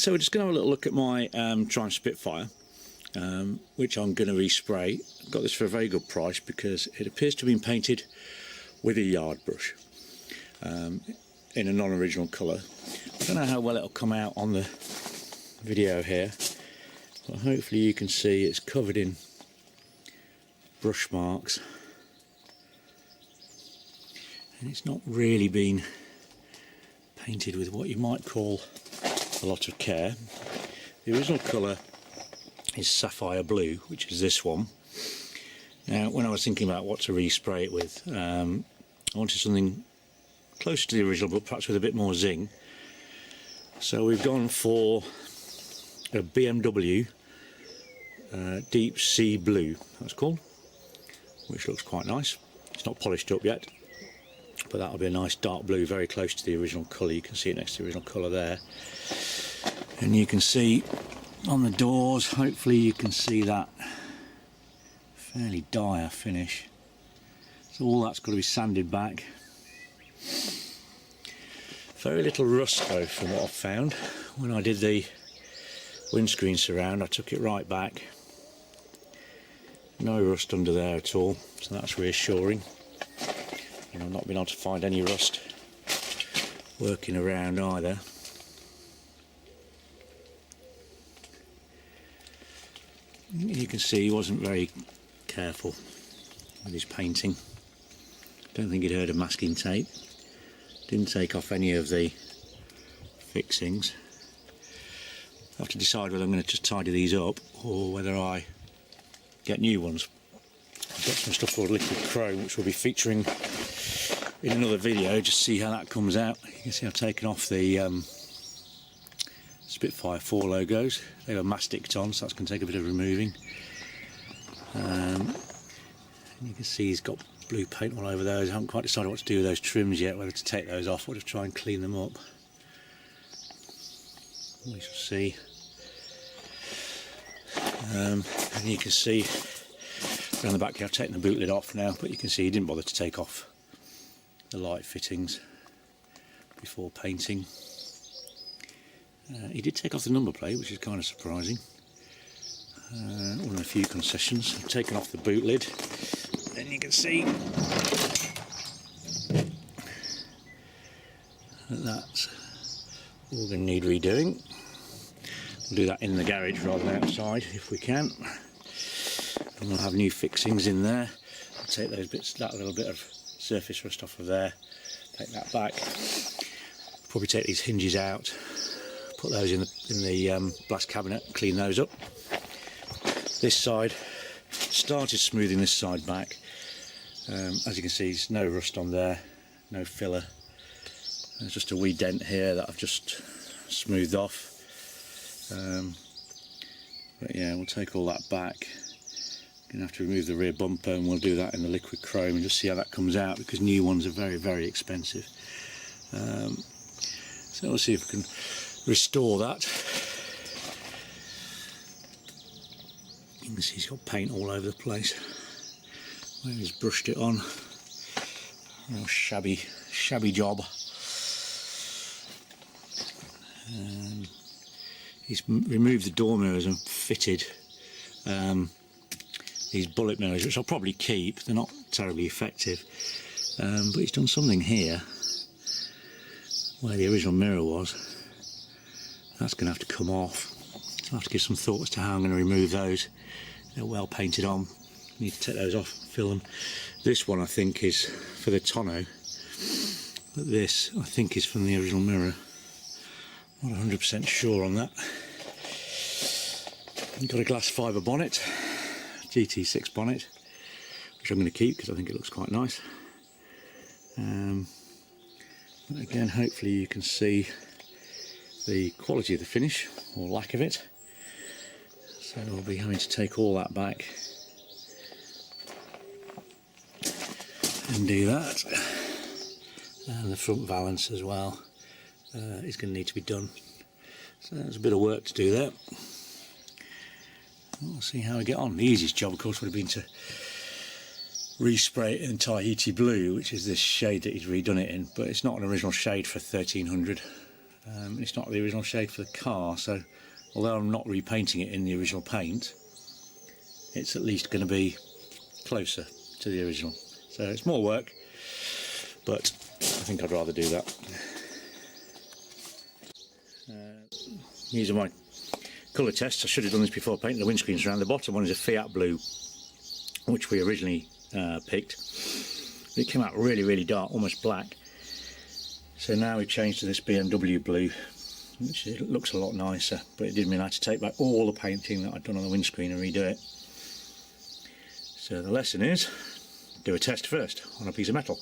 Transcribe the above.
So we're just going to have a little look at my Triumph Spitfire, which I'm going to respray. Got this for a very good price because it appears to have been painted with a yard brush in a non-original colour. I don't know how well it'll come out on the video here, but hopefully you can see it's covered in brush marks, and it's not really been painted with what you might call a lot of care. The original colour is sapphire blue, which is this one. Now, when I was thinking about what to respray it with, I wanted something closer to the original but perhaps with a bit more zing. So we've gone for a BMW Deep Sea Blue, that's called, which looks quite nice. It's not polished up yet, but that'll be a nice dark blue, very close to the original colour. You can see it next to the original colour there. And you can see on the doors, hopefully you can see that fairly dire finish. So all that's got to be sanded back. Very little rust though from what I've found. When I did the windscreen surround, I took it right back. No rust under there at all, so that's reassuring. And I've not been able to find any rust working around either. You can see he wasn't very careful with his painting. Don't think he'd heard of masking tape. Didn't take off any of the fixings. I have to decide whether I'm going to just tidy these up or whether I get new ones. I've got some stuff called liquid chrome which will be featuring in another video, just see how that comes out. You can see I've taken off the Spitfire 4 logos. They were masticed on, so that's going to take a bit of removing. And you can see he's got blue paint all over those. I haven't quite decided what to do with those trims yet, whether to take those off or just try and clean them up. We shall see. And you can see around the back here, I've taken the boot lid off now, but you can see he didn't bother to take off the light fittings before painting. He did take off the number plate, which is kind of surprising. One of the few concessions. I've taken off the boot lid, and you can see that's all going to need redoing. We'll do that in the garage rather than outside if we can. And we'll have new fixings in there. I'll take those bits, that little bit of surface rust off of there, take that back. Probably take these hinges out, put those in the blast cabinet, clean those up. This side, started smoothing this side back. As you can see, there's no rust on there, no filler. There's just a wee dent here that I've just smoothed off. But yeah, we'll take all that back. Gonna have to remove the rear bumper, and we'll do that in the liquid chrome and just see how that comes out, because new ones are very, very expensive. So we'll see if we can restore that. You can see he's got paint all over the place where he's brushed it on. Real shabby job. He's removed the door mirrors and fitted these bullet mirrors, which I'll probably keep. They're not terribly effective, but he's done something here where the original mirror was. That's going to have to come off. So I'll have to give some thought as to how I'm going to remove those. They're well painted on. Need to take those off, fill them. This one I think is for the tonneau, but this I think is from the original mirror. Not 100% sure on that. You've got a glass fibre bonnet, GT6 bonnet, which I'm going to keep because I think it looks quite nice. But again, hopefully you can see the quality of the finish, or lack of it. So we'll be having to take all that back and do that. And the front valance as well is going to need to be done. So there's a bit of work to do there. We'll see how we get on. The easiest job, of course, would have been to respray it in Tahiti blue, which is this shade that he's redone it in, but it's not an original shade for 1300. It's not the original shade for the car, so although I'm not repainting it in the original paint, it's at least going to be closer to the original. So it's more work, but I think I'd rather do that. Using my colour tests, I should have done this before painting the windscreens around. The bottom one is a Fiat blue, which we originally picked. It came out really, really dark, almost black. So now we've changed to this BMW blue, which looks a lot nicer, but it did mean I had to take back all the painting that I'd done on the windscreen and redo it. So the lesson is, do a test first on a piece of metal.